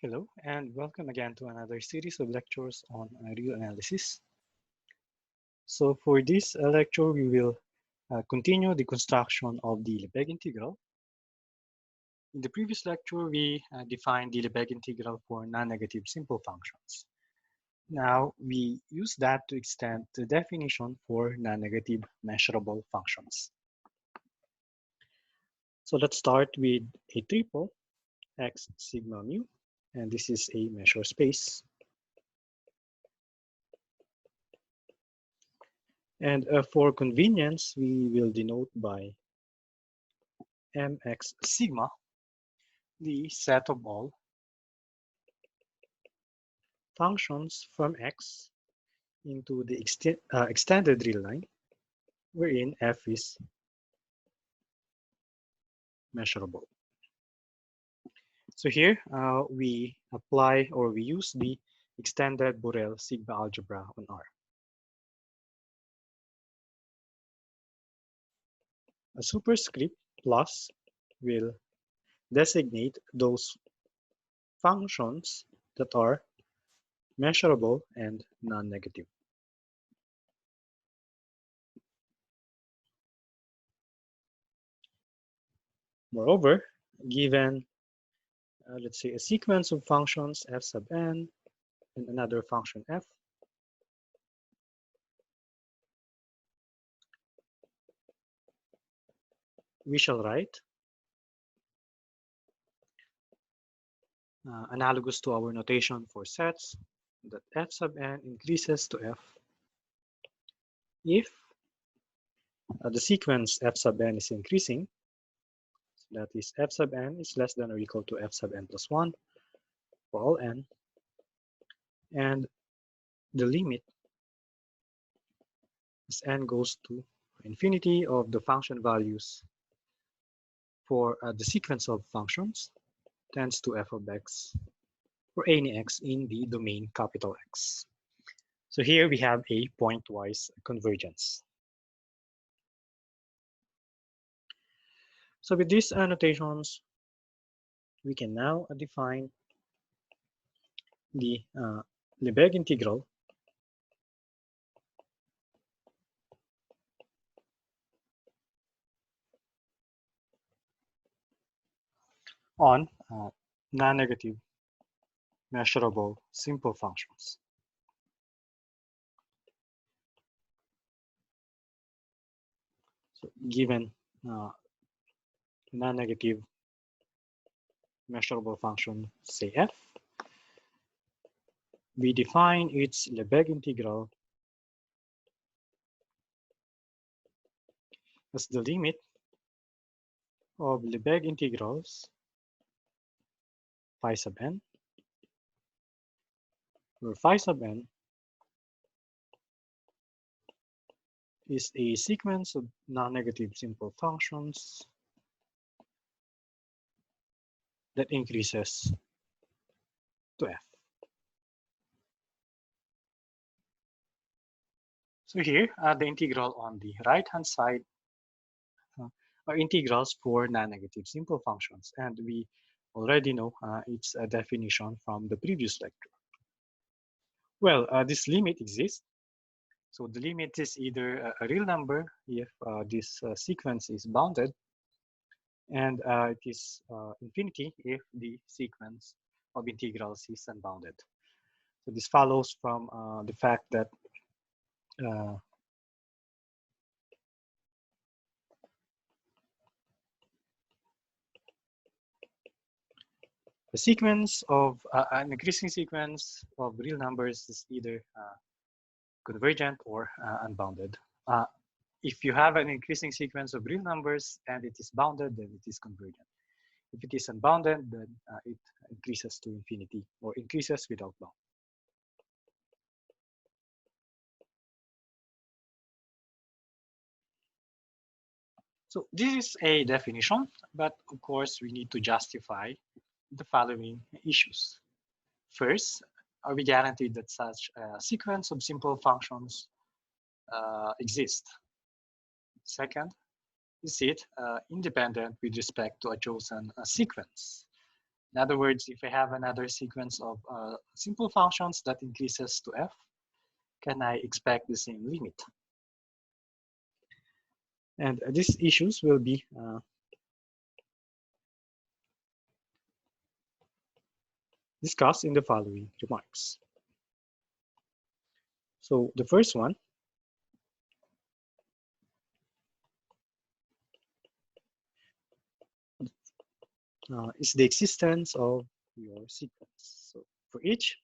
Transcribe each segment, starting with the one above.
Hello, and welcome again to another series of lectures on real analysis. So for this lecture, we will continue the construction of the Lebesgue integral. In the previous lecture, we defined the Lebesgue integral for non-negative simple functions. Now, we use that to extend the definition for non-negative measurable functions. So let's start with a triple x sigma mu, and this is a measure space. And for convenience, we will denote by mx sigma the set of all functions from x into the extended real line, wherein f is measurable. So here we apply or we use the extended Borel sigma algebra on R. A superscript plus will designate those functions that are measurable and non-negative. Moreover, given let's say a sequence of functions f sub n and another function f, we shall write analogous to our notation for sets that f sub n increases to f if the sequence f sub n is increasing. So that is f sub n is less than or equal to f sub n plus 1 for all n, and the limit as n goes to infinity of the function values for the sequence of functions tends to f of x for any x in the domain capital X. So here we have a pointwise convergence. So with these annotations, we can now define the Lebesgue integral on non-negative measurable simple functions. So given non-negative measurable function, say f, we define its Lebesgue integral as the limit of Lebesgue integrals phi sub n, where phi sub n is a sequence of non-negative simple functions that increases to f. So here, the integral on the right-hand side are integrals for non-negative simple functions, and we already know its definition from the previous lecture. Well, this limit exists. So the limit is either a real number if this sequence is bounded, and it is infinity if the sequence of integrals is unbounded. So this follows from the fact that the sequence of an increasing sequence of real numbers is either convergent or unbounded. If you have an increasing sequence of real numbers and it is bounded, then it is convergent. If it is unbounded, then it increases to infinity or increases without bound. So this is a definition, but of course we need to justify the following issues. First, are we guaranteed that such a sequence of simple functions exist? Second, is it independent with respect to a chosen sequence? In other words, if I have another sequence of simple functions that increases to f, can I expect the same limit? And these issues will be discussed in the following remarks. So the first one is the existence of your sequence. So for each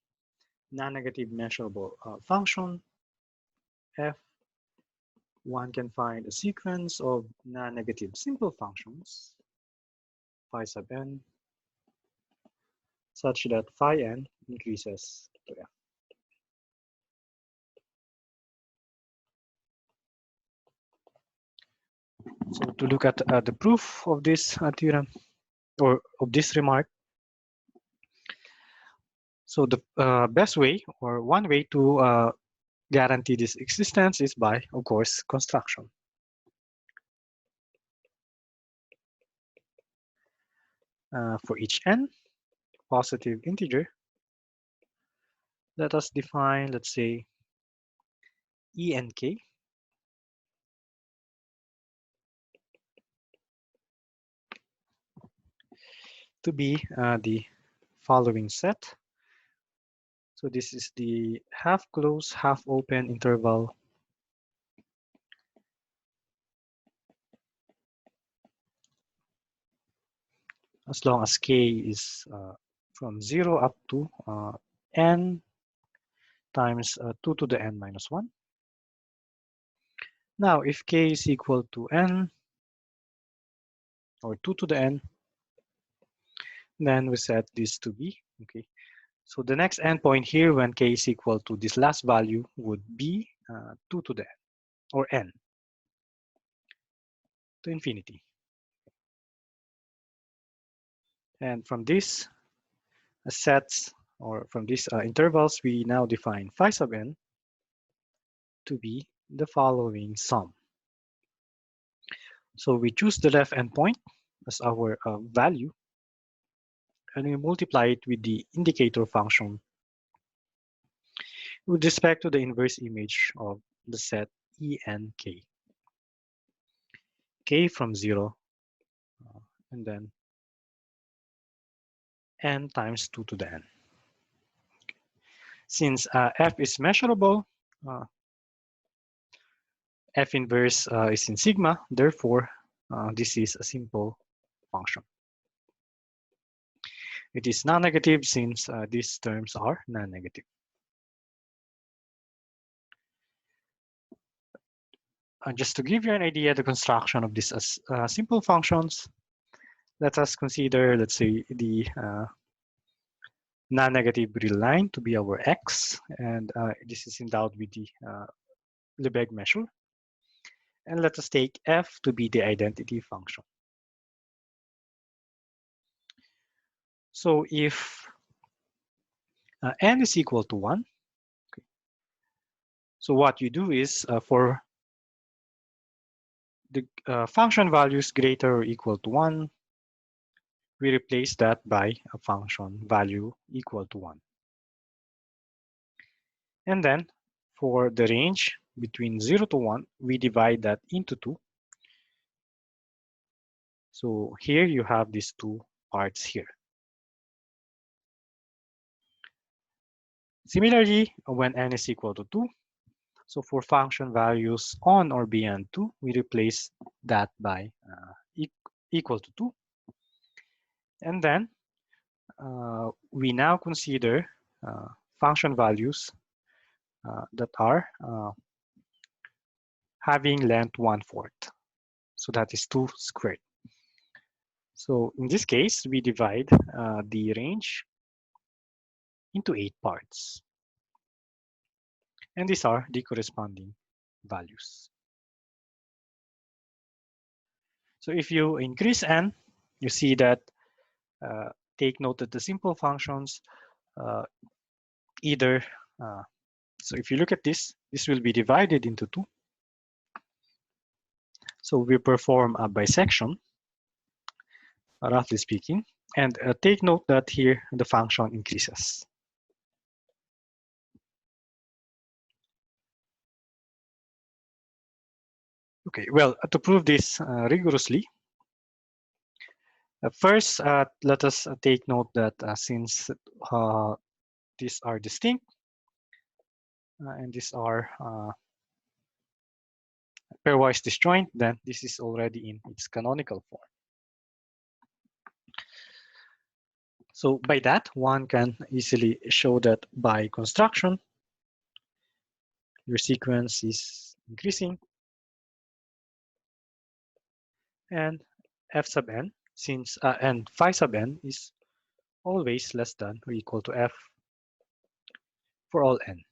non-negative measurable function f, one can find a sequence of non-negative simple functions phi sub n such that phi n increases to f. So to look at the proof of this theorem or of this remark, so the best way or one way to guarantee this existence is by, of course, construction. For each n positive integer, let us define, let's say, ENK to be the following set. So this is the half closed, half open interval as long as k is from 0 up to n times 2 to the n minus 1. Now, if k is equal to n or 2 to the n, then we set this to be, okay. So the next endpoint here when k is equal to this last value would be 2 to the n or n to infinity. And from this sets or from these intervals, we now define phi sub n to be the following sum. So we choose the left endpoint as our value, and we multiply it with the indicator function with respect to the inverse image of the set ENK. K from 0, and then n times 2 to the n. Since f is measurable, f inverse is in sigma, therefore this is a simple function. It is non-negative since these terms are non-negative. Just to give you an idea, the construction of these simple functions, let us consider, let's say, the non-negative real line to be our x, and this is endowed with the Lebesgue measure. And let us take f to be the identity function. So if n is equal to 1, okay, so what you do is for the function values greater or equal to 1, we replace that by a function value equal to 1. And then for the range between 0 to 1, we divide that into 2. So here you have these two parts here. Similarly, when n is equal to 2, so for function values on or beyond 2, we replace that by equal to 2. And then we now consider function values that are having length 1/4. So that is 2 squared. So in this case, we divide the range into 8 parts. And these are the corresponding values. So if you increase n, you see that, take note that the simple functions either, so if you look at this will be divided into 2. So we perform a bisection, roughly speaking. And take note that here the function increases. Okay, well, to prove this rigorously, first let us take note that since these are distinct and these are pairwise disjoint, then this is already in its canonical form. So by that, one can easily show that by construction, your sequence is increasing, and f sub n, since and phi sub n is always less than or equal to f for all n.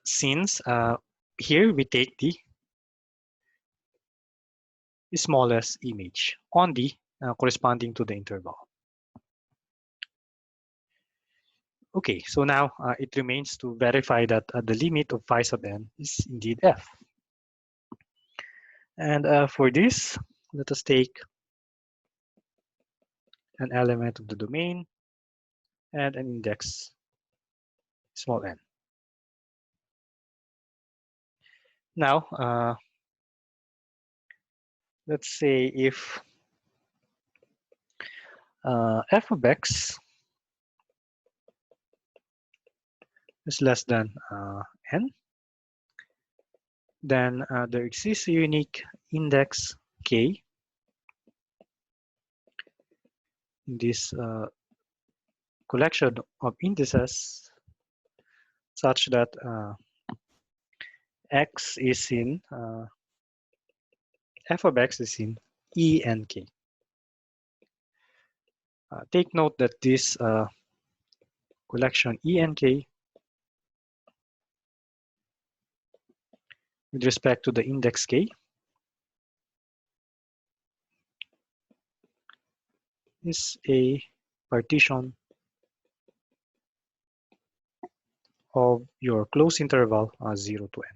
Since here we take the smallest image on the corresponding to the interval. Okay, so now it remains to verify that the limit of phi sub n is indeed f. And for this, let us take an element of the domain and an index small n. Now, let's say if f of x is less than n, then there exists a unique index k in this collection of indices such that x is in f of x is in E and k. Take note that this collection E and k with respect to the index k is a partition of your closed interval 0 to n.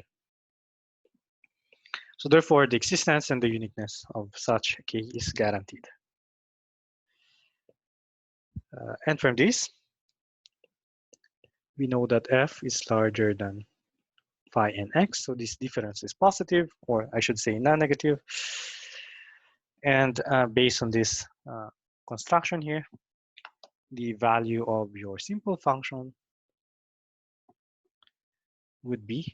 So therefore, the existence and the uniqueness of such k is guaranteed. And from this, we know that f is larger than phi n x, so this difference is positive, or I should say non-negative. And based on this construction here, the value of your simple function would be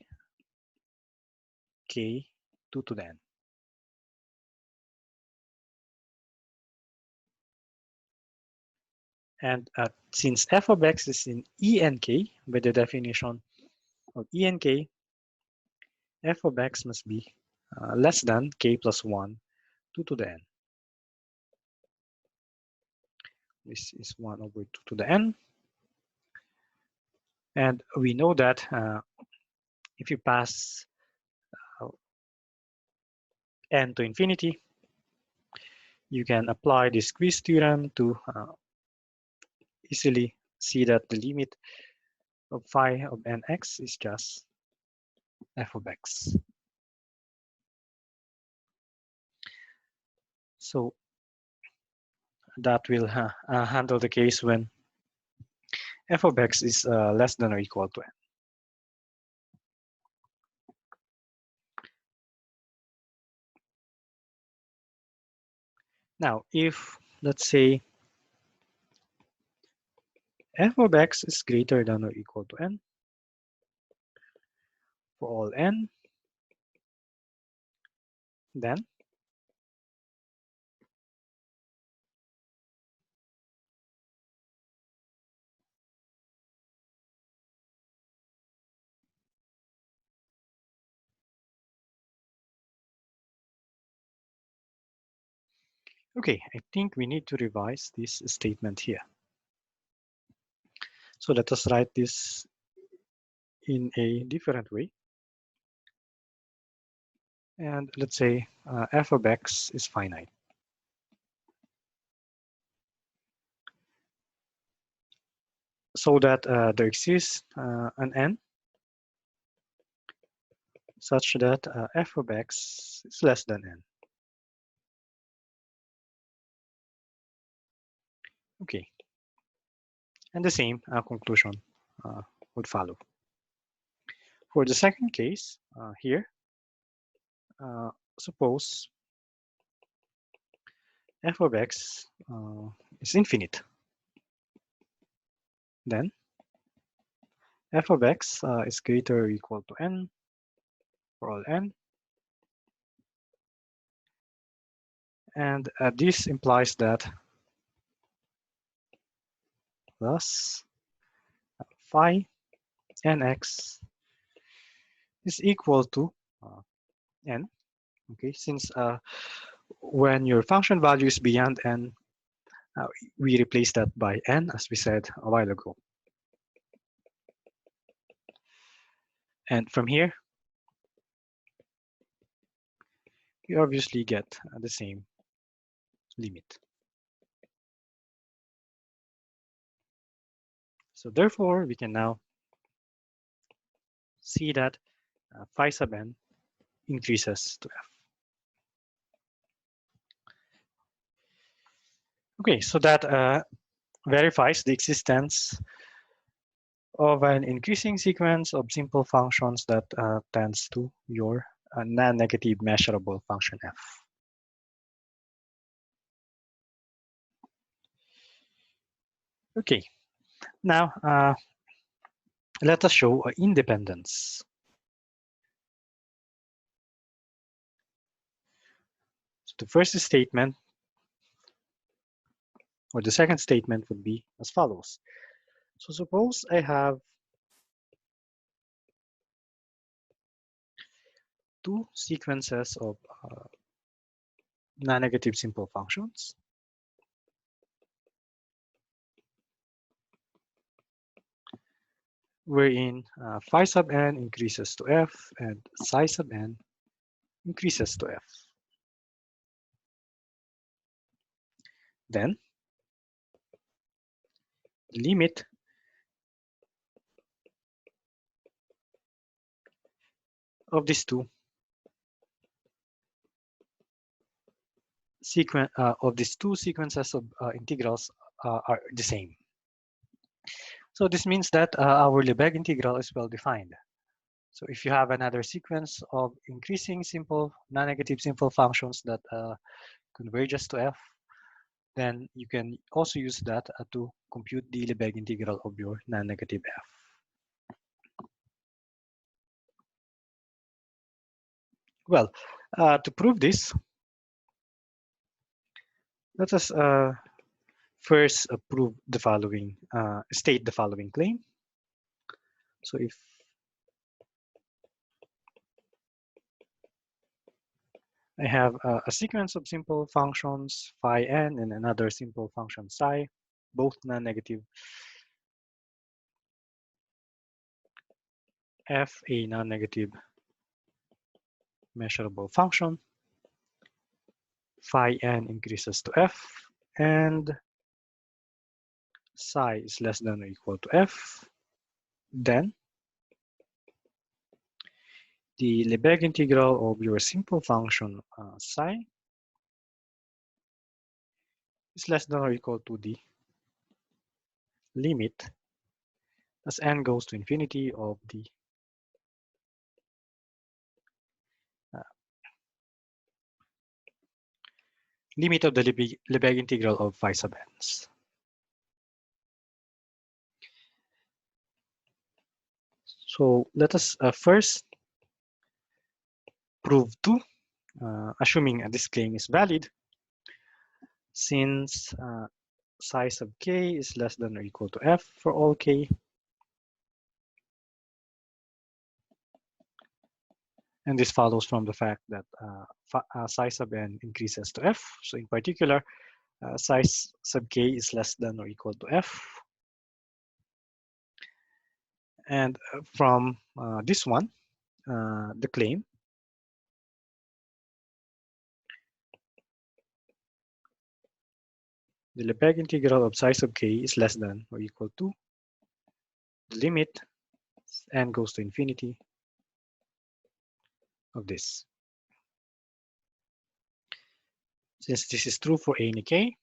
k 2 to the n. And since f of x is in E and k, by the definition of E and k, f of x must be less than k plus 1 2 to the n. This is 1 over 2 to the n. And we know that if you pass n to infinity, you can apply the squeeze theorem to easily see that the limit of phi of nx is just f of x. So that will handle the case when f of x is less than or equal to n. Now, if, let's say, f of x is greater than or equal to n for all n, then okay, I think we need to revise this statement here. So let us write this in a different way. And let's say f of x is finite. So that there exists an n such that f of x is less than n. Okay, and the same conclusion would follow. For the second case here, suppose f of x is infinite. Then f of x is greater or equal to n for all n. And this implies that thus phi nx is equal to n. Okay, since when your function value is beyond n, we replace that by n, as we said a while ago. And from here, you obviously get the same limit. So therefore, we can now see that phi sub n increases to f. Okay, so that verifies the existence of an increasing sequence of simple functions that tends to your non-negative measurable function f. Okay, now let us show independence. So the first statement, or the second statement, would be as follows. So suppose I have two sequences of non-negative simple functions. Wherein phi sub n increases to f and psi sub n increases to f. Then the limit of these two sequences of integrals are the same. So this means that our Lebesgue integral is well defined. So if you have another sequence of increasing simple non-negative simple functions that converges to f, then you can also use that to compute the Lebesgue integral of your non-negative f. Well, to prove this, let us first prove the following, state the following claim. So if I have a sequence of simple functions phi n and another simple function psi, both non-negative, f a non-negative measurable function, phi n increases to f, and psi is less than or equal to f, then the Lebesgue integral of your simple function psi is less than or equal to the limit as n goes to infinity of the limit of the Lebesgue integral of phi sub n's. So let us first prove 2, assuming this claim is valid, since psi sub k is less than or equal to f for all k. And this follows from the fact that psi sub n increases to f. So in particular, psi sub k is less than or equal to f. And from this one, the claim, the Lebesgue integral of psi sub k is less than or equal to the limit n goes to infinity of this. Since this is true for a and k,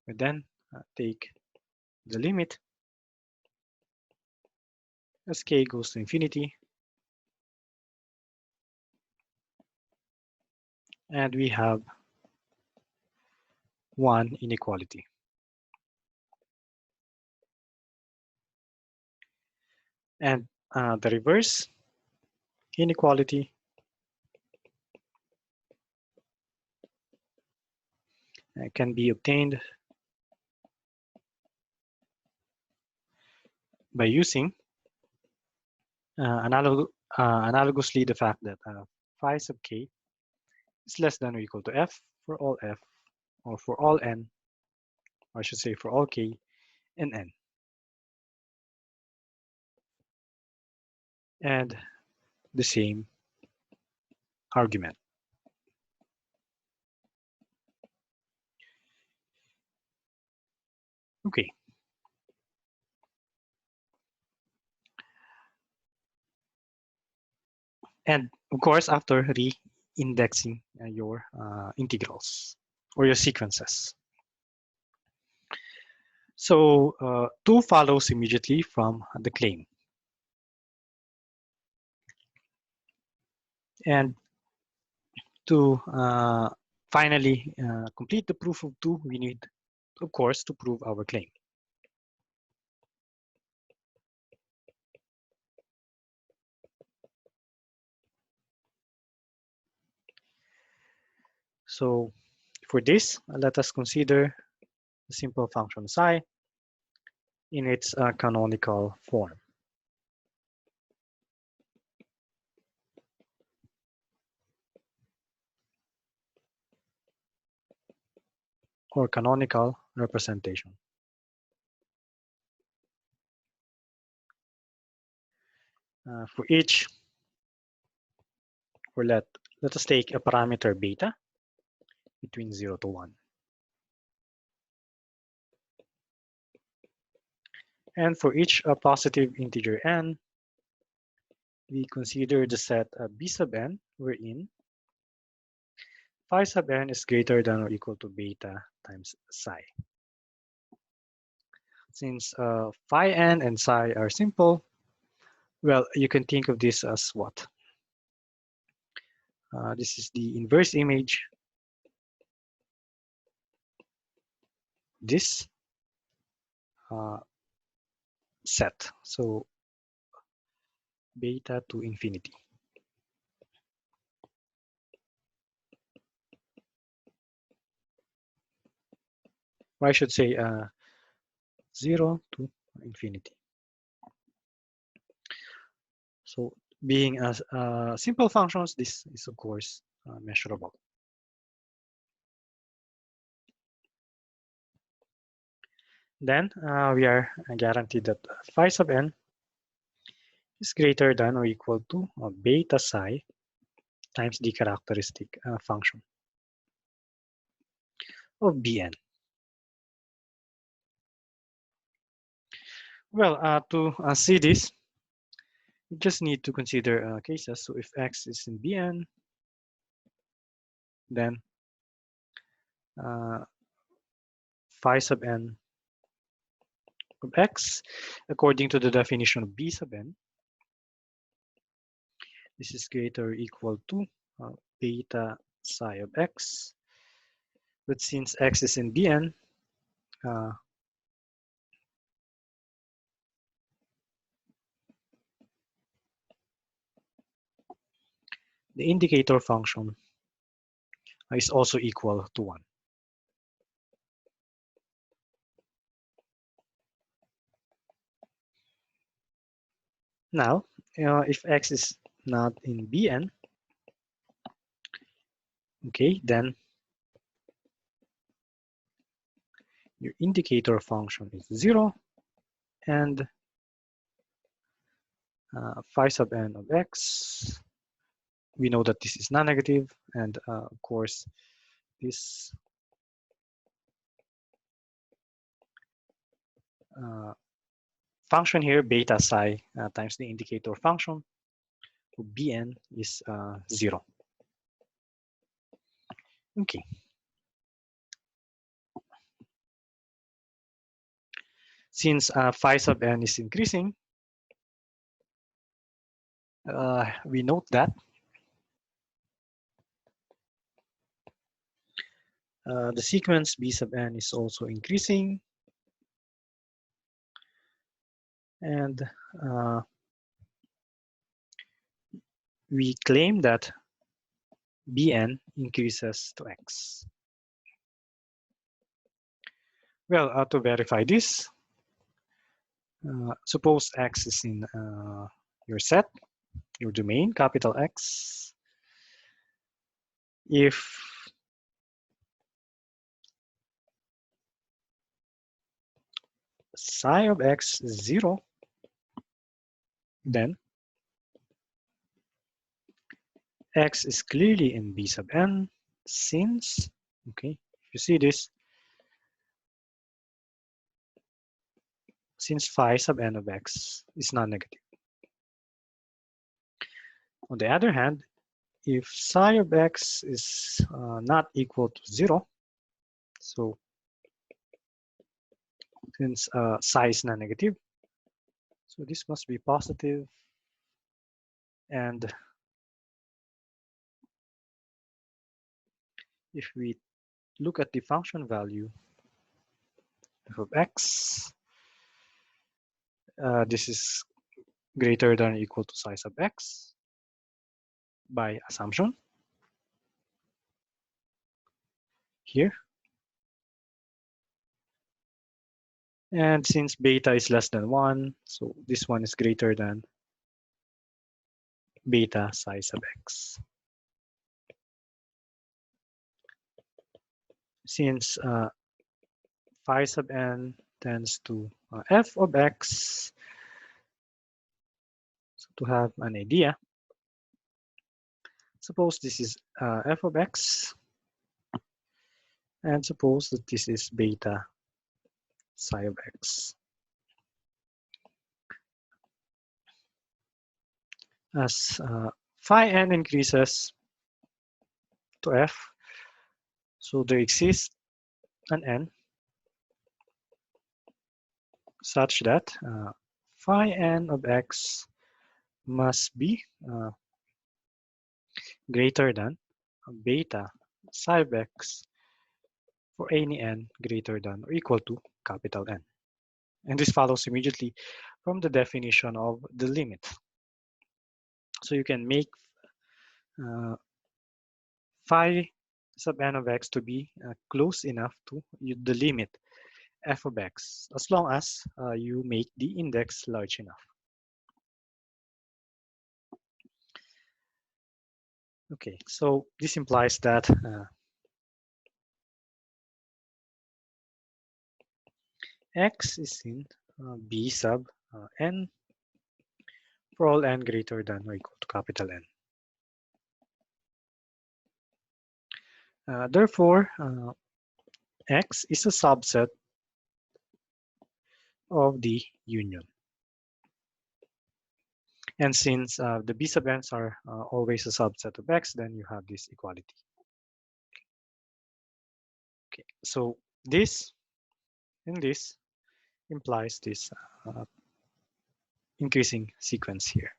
We then take the limit as k goes to infinity, and we have one inequality. And the reverse inequality can be obtained by using analogously the fact that phi sub k is less than or equal to f for all f, or for all n, or I should say for all k and n. And the same argument. Okay. And of course, after re-indexing your integrals or your sequences. So 2 follows immediately from the claim. And to finally complete the proof of 2, we need, of course, to prove our claim. So for this, let us consider the simple function psi in its canonical form. Or canonical representation. For each, or let us take a parameter beta between 0 to 1. And for each positive integer n, we consider the set b sub n, wherein phi sub n is greater than or equal to beta times psi. Since phi n and psi are simple, well, you can think of this as what? This is the inverse image. This set. So beta to infinity. Or I should say 0 to infinity. So being as simple functions, this is of course measurable. Then we are guaranteed that phi sub n is greater than or equal to beta psi times the characteristic function of Bn. Well, to see this, you just need to consider cases. So if x is in Bn, then phi sub n of x, according to the definition of B sub n, this is greater or equal to beta psi of x. But since x is in Bn, the indicator function is also equal to 1. Now, if x is not in Bn, okay, then your indicator function is 0, and phi sub n of x, we know that this is non-negative, and of course, this function here, beta psi times the indicator function of Bn is 0. Okay. Since phi sub n is increasing, we note that the sequence b sub n is also increasing, and we claim that bn increases to x. Well, to verify this, suppose x is in your set, your domain, capital X. If psi of x is 0, then x is clearly in b sub n, since, okay, if you see this, since phi sub n of x is non-negative. On the other hand, if psi of x is not equal to 0, so since psi is non-negative, so this must be positive, and if we look at the function value f of x, this is greater than or equal to psi sub x by assumption here. And since beta is less than 1, so this one is greater than beta psi sub x. Since phi sub n tends to f of x, so to have an idea, suppose this is f of x, and suppose that this is beta psi of x. As phi n increases to f, so there exists an n such that phi n of x must be greater than beta psi of x for any n greater than or equal to capital N. And this follows immediately from the definition of the limit. So you can make phi sub n of x to be close enough to the limit f of x, as long as you make the index large enough. Okay, so this implies that x is in b sub n for all n greater than or equal to capital N. Therefore, X is a subset of the union. And since the B sub n's are always a subset of X, then you have this equality. Okay, so this and this implies this increasing sequence here.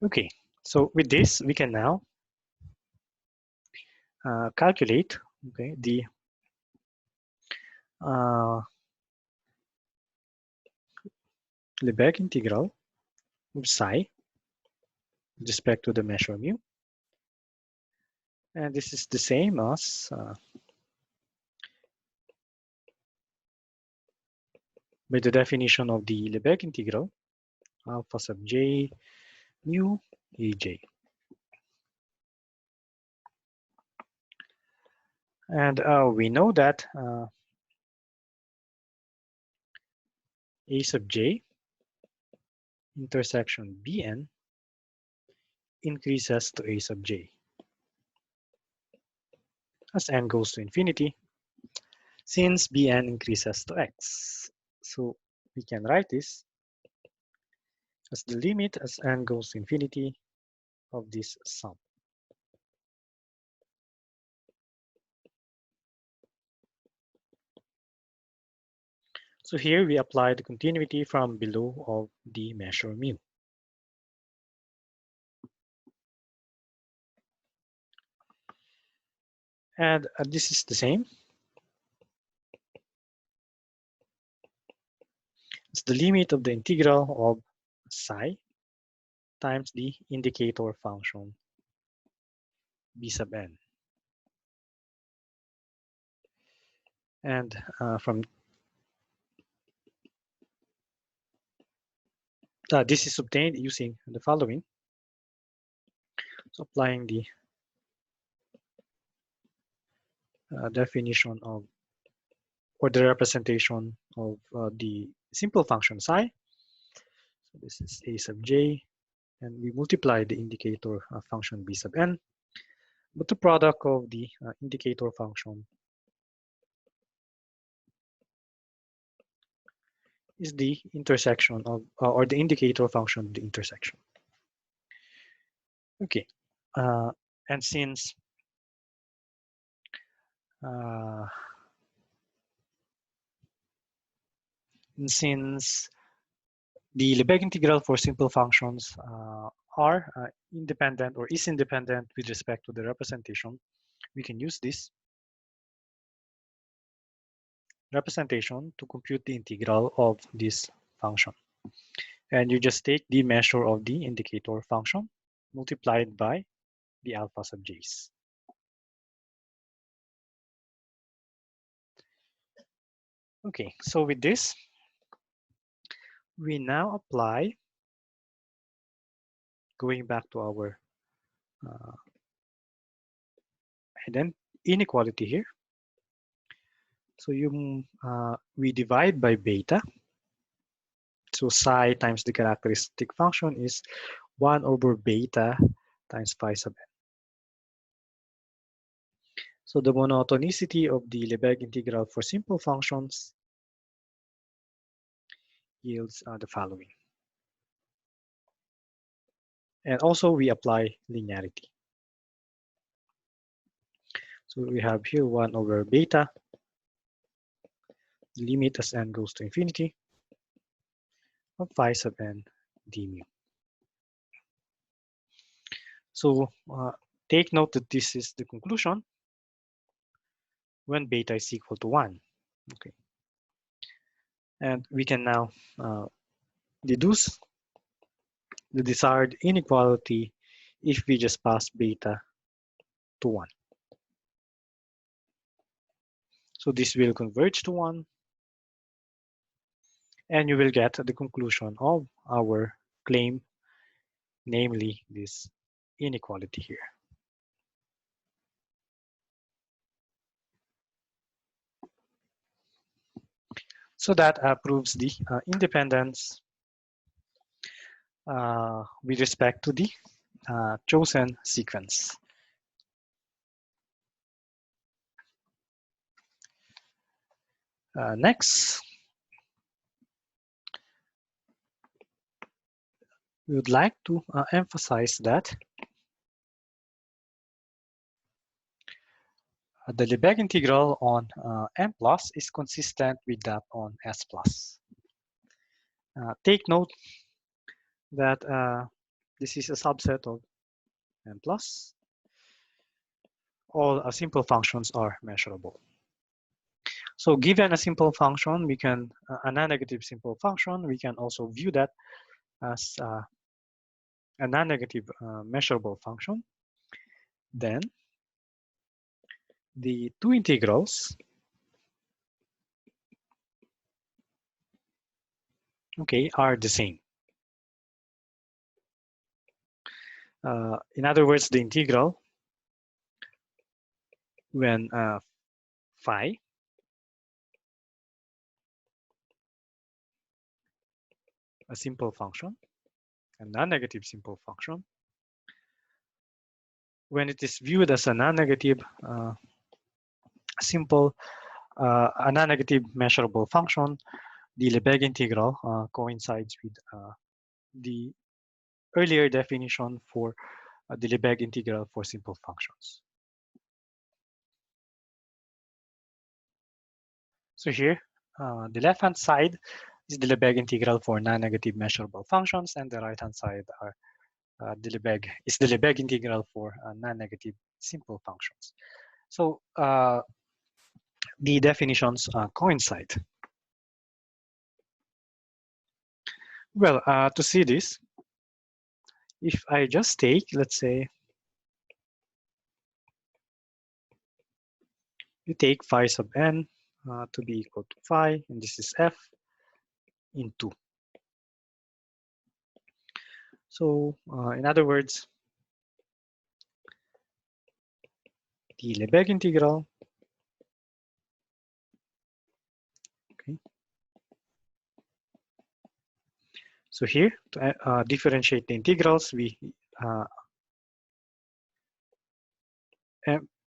Okay, so with this, we can now calculate the Lebesgue integral of psi with respect to the measure mu. And this is the same as by the definition of the Lebesgue integral, alpha sub j mu aj. And we know that a sub j intersection bn increases to a sub j as n goes to infinity, since bn increases to x. So we can write this as the limit as n goes to infinity of this sum. So here we apply the continuity from below of the measure mu. And this is the same. It's the limit of the integral of psi times the indicator function b sub n. And from this is obtained using the following. So applying the definition of, or the representation of the simple function psi. So this is a sub j, and we multiply the indicator function b sub n. But the product of the indicator function is the intersection of, or the indicator function of the intersection. Okay, and since the Lebesgue integral for simple functions are independent or is independent with respect to the representation, we can use this representation to compute the integral of this function. And you just take the measure of the indicator function multiplied by the alpha sub j's. Okay, so with this, we now apply, going back to our inequality here. So we divide by beta. So psi times the characteristic function is 1 over beta times phi sub n. So the monotonicity of the Lebesgue integral for simple functions yields the following. And also we apply linearity. So we have here 1 over beta, limit as n goes to infinity, of phi sub n d mu. So take note that this is the conclusion when beta is equal to 1. Okay. And we can now deduce the desired inequality if we just pass beta to 1. So this will converge to 1, and you will get the conclusion of our claim, namely this inequality here. So that proves the independence with respect to the chosen sequence. Next, we would like to emphasize that the Lebesgue integral on m plus is consistent with that on s plus. Take note that this is a subset of m plus. All simple functions are measurable. So given a simple function, we can, a non-negative simple function, we can also view that as a non-negative measurable function. Then the two integrals, okay, are the same. In other words, the integral when phi a simple function, a non-negative simple function, when it is viewed as a non-negative simple, a non-negative measurable function, the Lebesgue integral coincides with the earlier definition for the Lebesgue integral for simple functions. So here, The left-hand side is the Lebesgue integral for non-negative measurable functions, and the right-hand side are the Lebesgue integral for non-negative simple functions. So the definitions coincide. Well, to see this, if I just take, let's say, you take phi sub n to be equal to phi, and this is f in 2. So in other words, the Lebesgue integral, okay. So here, to differentiate the integrals, we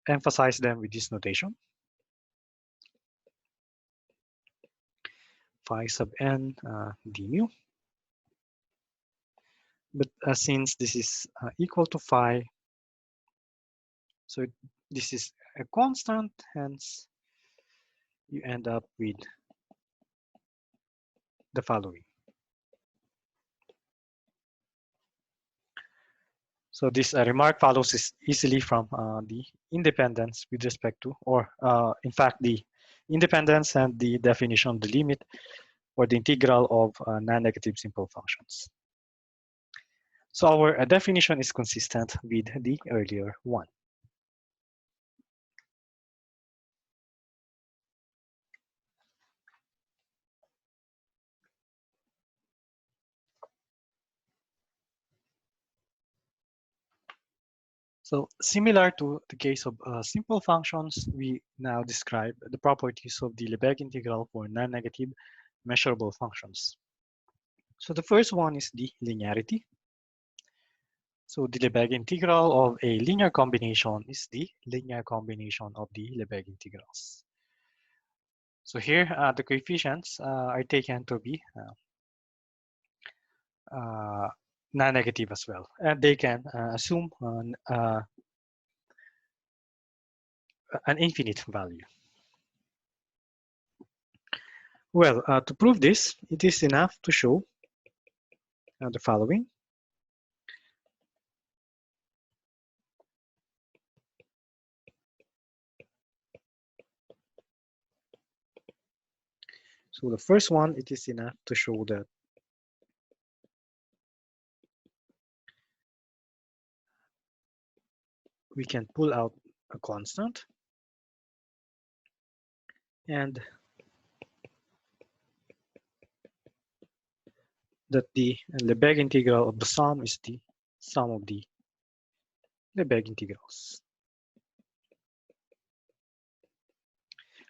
emphasize them with this notation. Phi sub n d mu. But since this is equal to phi, so this is a constant, hence you end up with the following. So this remark follows is easily from the independence with respect to, or in fact, the independence and the definition of the limit or the integral of non-negative simple functions. So our definition is consistent with the earlier one. So similar to the case of simple functions, we now describe the properties of the Lebesgue integral for non-negative measurable functions. So the first one is the linearity. So the Lebesgue integral of a linear combination is the linear combination of the Lebesgue integrals. So here the coefficients are taken to be non-negative as well, and they can assume an infinite value. Well, to prove this, it is enough to show the following. So the first one, it is enough to show that we can pull out a constant, and that the Lebesgue integral of the sum is the sum of the Lebesgue integrals.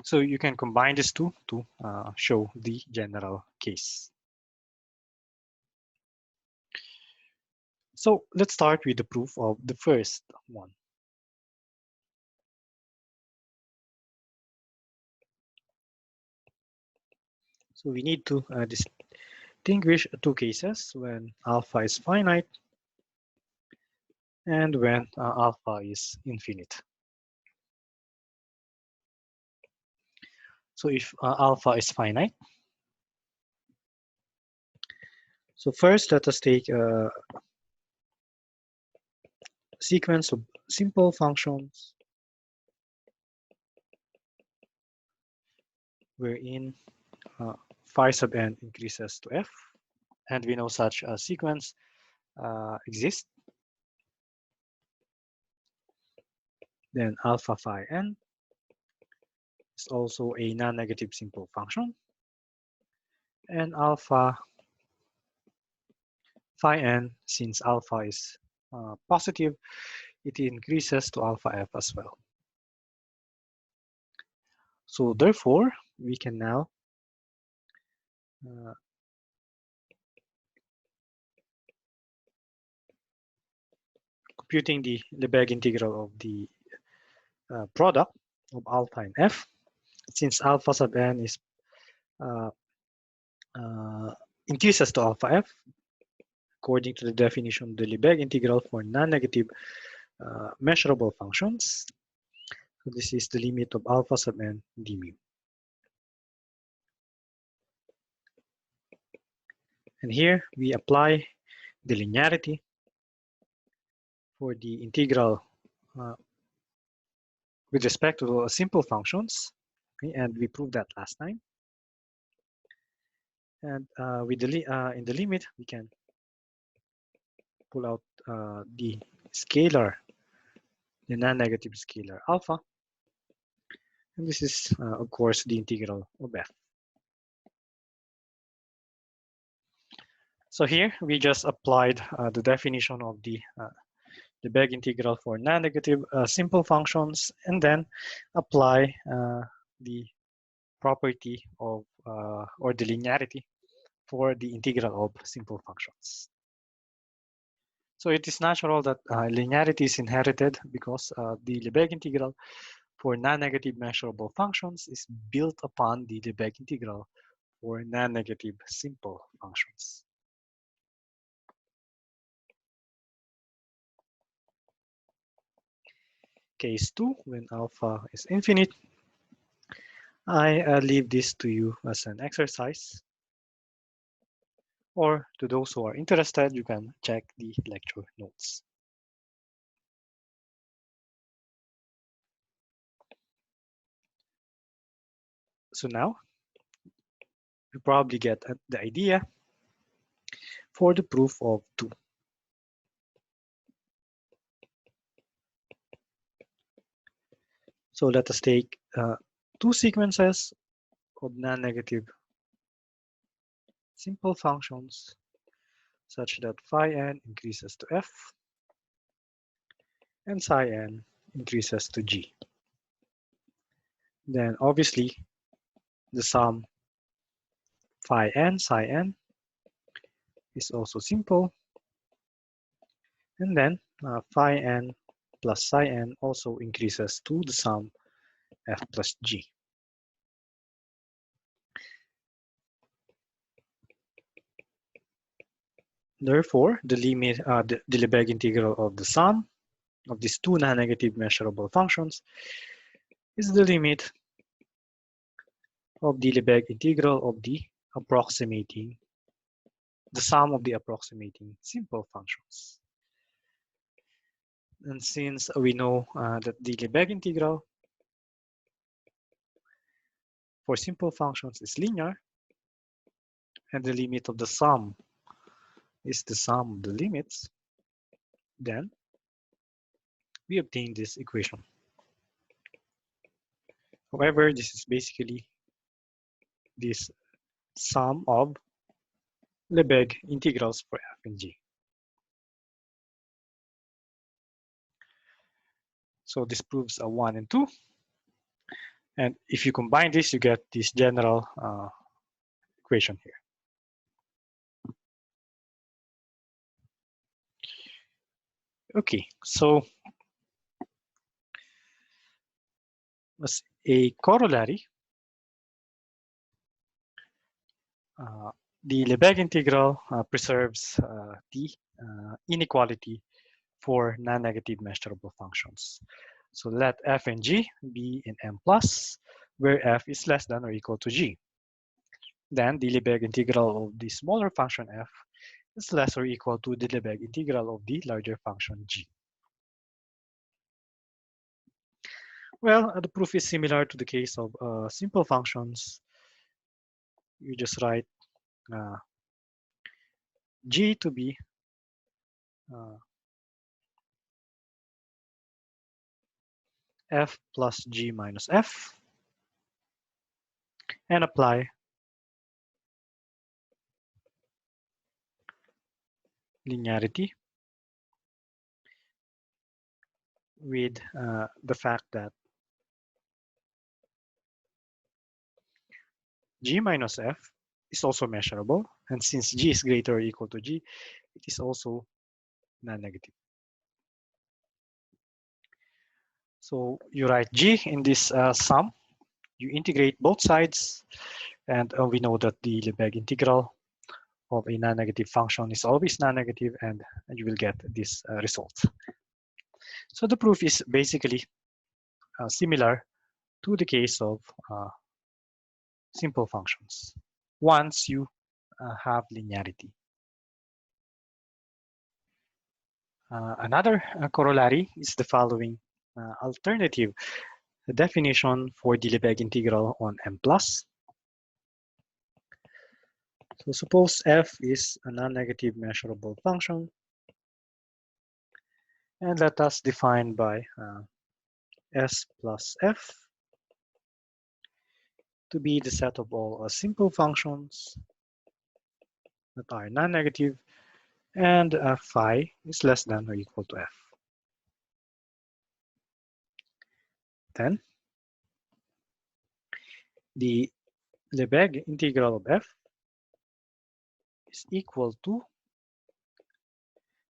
So you can combine these two to show the general case. So let's start with the proof of the first one. So we need to distinguish two cases: when alpha is finite and when alpha is infinite. So if alpha is finite, so first let us take a sequence of simple functions wherein phi sub n increases to f, and we know such a sequence exists. Then alpha phi n is also a non-negative simple function, and alpha phi n, since alpha is positive, it increases to alpha f as well. So therefore, we can now computing the Lebesgue integral of the product of alpha and f, since alpha sub n is increases to alpha f, according to the definition, the Lebesgue integral for non-negative measurable functions. So this is the limit of alpha sub n d mu. And here we apply the linearity for the integral with respect to simple functions. Okay, and we proved that last time. And with in the limit, we can pull out the scalar, the non-negative scalar alpha. And this is, of course, the integral of f. So here we just applied the definition of the Lebesgue integral for non-negative simple functions, and then apply the property of or the linearity for the integral of simple functions. So it is natural that linearity is inherited because the Lebesgue integral for non-negative measurable functions is built upon the Lebesgue integral for non-negative simple functions. Case 2, when alpha is infinite, I leave this to you as an exercise. Or to those who are interested, you can check the lecture notes. So now, you probably get the idea for the proof of 2. So let us take 2 sequences of non-negative simple functions such that phi n increases to f and psi n increases to g. Then obviously the sum phi n psi n is also simple, and then phi n plus psi n also increases to the sum f plus g. Therefore, the limit, the Lebesgue integral of the sum of these 2 non-negative measurable functions is the limit of the Lebesgue integral of the sum of the approximating simple functions. And since we know that the Lebesgue integral for simple functions is linear, and the limit of the sum is the sum of the limits, then we obtain this equation. However, this is basically this sum of Lebesgue integrals for f and g. So this proves a 1 and 2. And if you combine this, you get this general equation here. Okay, so as a corollary, the Lebesgue integral preserves the inequality for non-negative measurable functions. So let f and g be in M plus, where f is less than or equal to g. Then the Lebesgue integral of the smaller function f is less or equal to the Lebesgue integral of the larger function g. Well, the proof is similar to the case of simple functions. You just write g to be f plus g minus f, and apply linearity with the fact that g minus f is also measurable, and since g is greater or equal to g, it is also non-negative. So you write g in this sum, you integrate both sides, and we know that the Lebesgue integral of a non-negative function is always non-negative, and you will get this result. So the proof is basically similar to the case of simple functions. Once you have linearity. Another corollary is the following alternative definition for the Lebesgue integral on m plus. So suppose f is a non-negative measurable function, and let us define by s plus f to be the set of all simple functions that are non-negative, and phi is less than or equal to f. Then the Lebesgue integral of f is equal to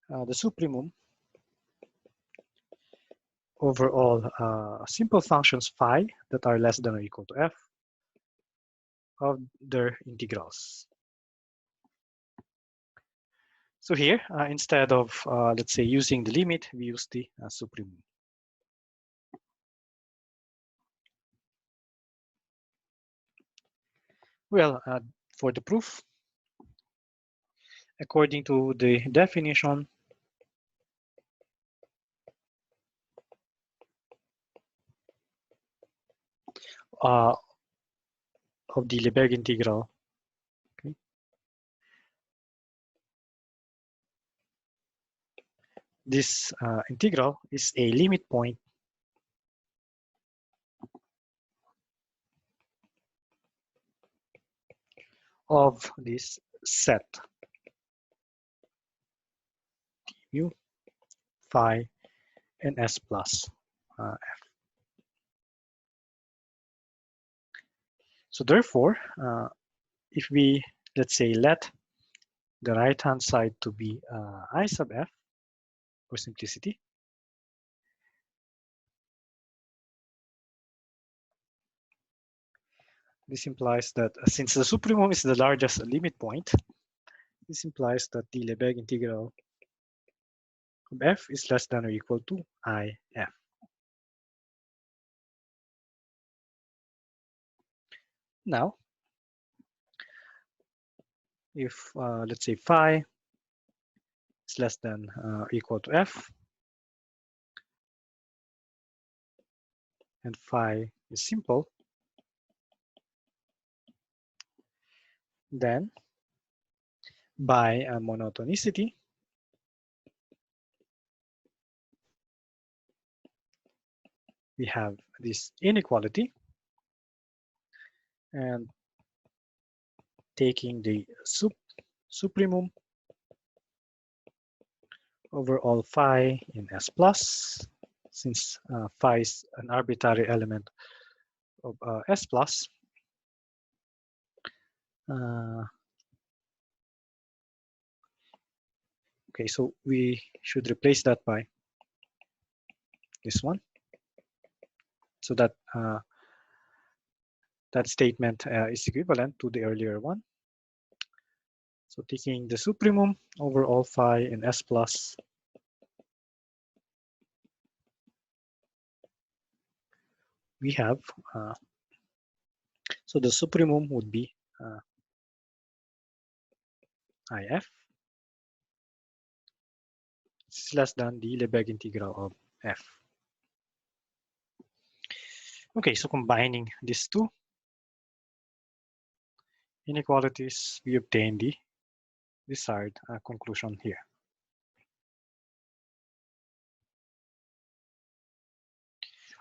the supremum over all simple functions phi that are less than or equal to f of their integrals. So here, instead of, let's say, using the limit, we use the supremum. Well, for the proof, according to the definition of the Lebesgue integral, okay, this integral is a limit point of this set mu, phi, and s plus f. So therefore, if we, let's say, let the right-hand side to be I sub f for simplicity, this implies that since the supremum is the largest limit point, this implies that the Lebesgue integral of f is less than or equal to if. Now, if let's say phi is less than or equal to f, and phi is simple, then by monotonicity, we have this inequality, and taking the supremum over all phi in S plus, since phi is an arbitrary element of S plus, okay, so we should replace that by this one, so that that statement is equivalent to the earlier one. So taking the supremum over all phi in S plus, we have, so the supremum would be if. This is less than the Lebesgue integral of f. Okay, so combining these two inequalities, we obtain the desired conclusion here.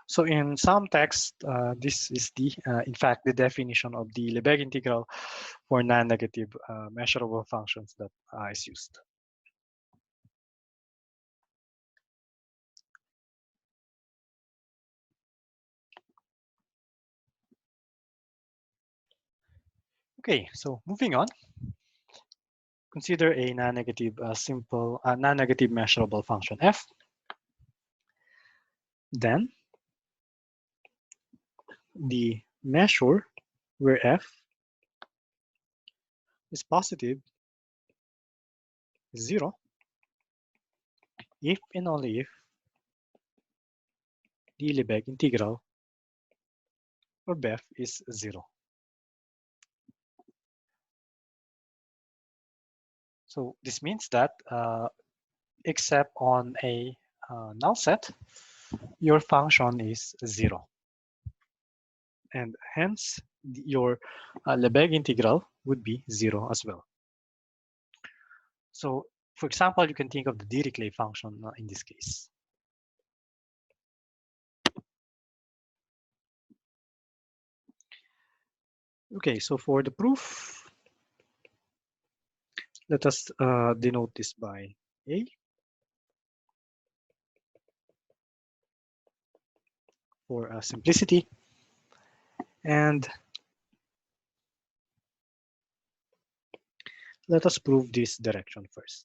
So in some text, this is the, in fact, the definition of the Lebesgue integral for non-negative measurable functions that is used. Okay, so moving on, consider a non-negative simple non-negative measurable function f. Then the measure where f is positive is 0 if and only if the Lebesgue integral of f is 0. So this means that except on a null set, your function is 0. And hence, your Lebesgue integral would be 0 as well. So, for example, you can think of the Dirichlet function in this case. Okay, so for the proof, let us denote this by A for simplicity. And let us prove this direction first.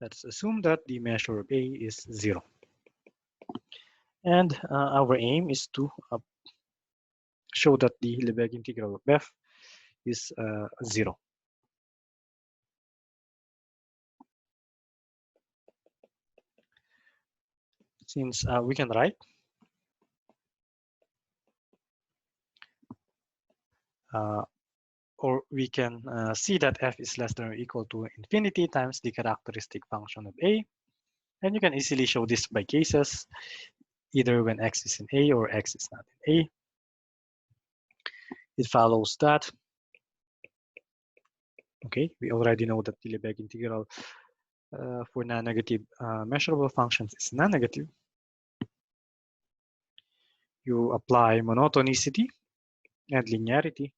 Let's assume that the measure of A is 0. And our aim is to show that the Lebesgue integral of f is 0. Since we can write or we can see that f is less than or equal to infinity times the characteristic function of A. And you can easily show this by cases, either when x is in A or x is not in A. It follows that, okay, we already know that the Lebesgue integral for non-negative measurable functions is non-negative. You apply monotonicity and linearity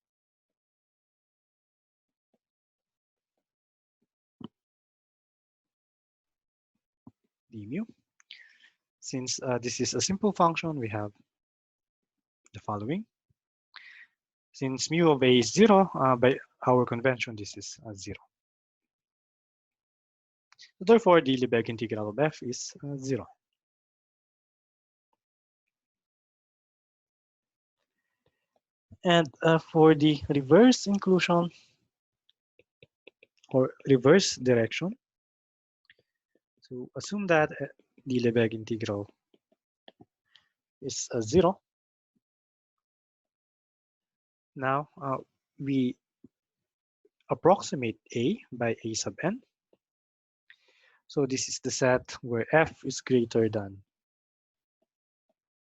d mu. Since this is a simple function, we have the following. Since mu of A is 0, by our convention, this is 0. So therefore, the Lebesgue integral of f is 0. And for the reverse inclusion or reverse direction, so assume that the Lebesgue integral is 0. Now we approximate A by A sub n. So this is the set where f is greater than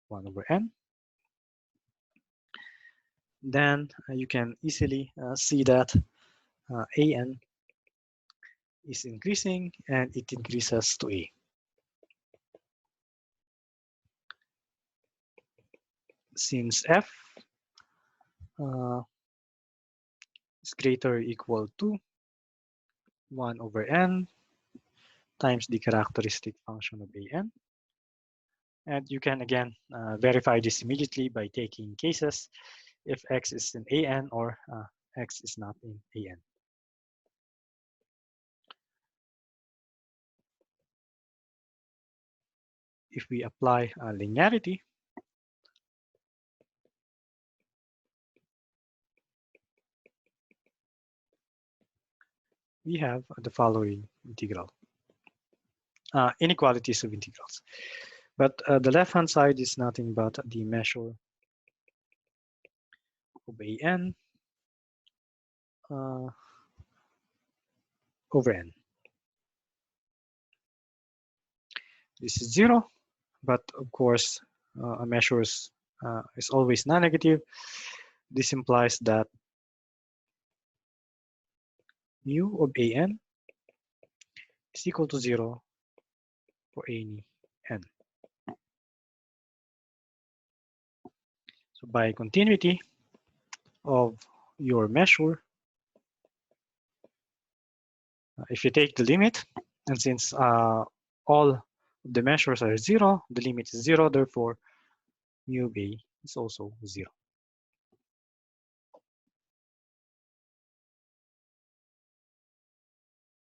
1 over n. Then you can easily see that an is increasing and it increases to A. Since f is greater or equal to 1 over n times the characteristic function of an. And you can again verify this immediately by taking cases if x is in an or x is not in an. If we apply linearity, we have the following integral. Inequalities of integrals. But the left-hand side is nothing but the measure of an over n. This is 0, but of course, a measure is always non-negative. This implies that mu of an is equal to 0 for any n. So by continuity of your measure, if you take the limit, and since all the measures are 0, the limit is 0, therefore mu of A is also 0.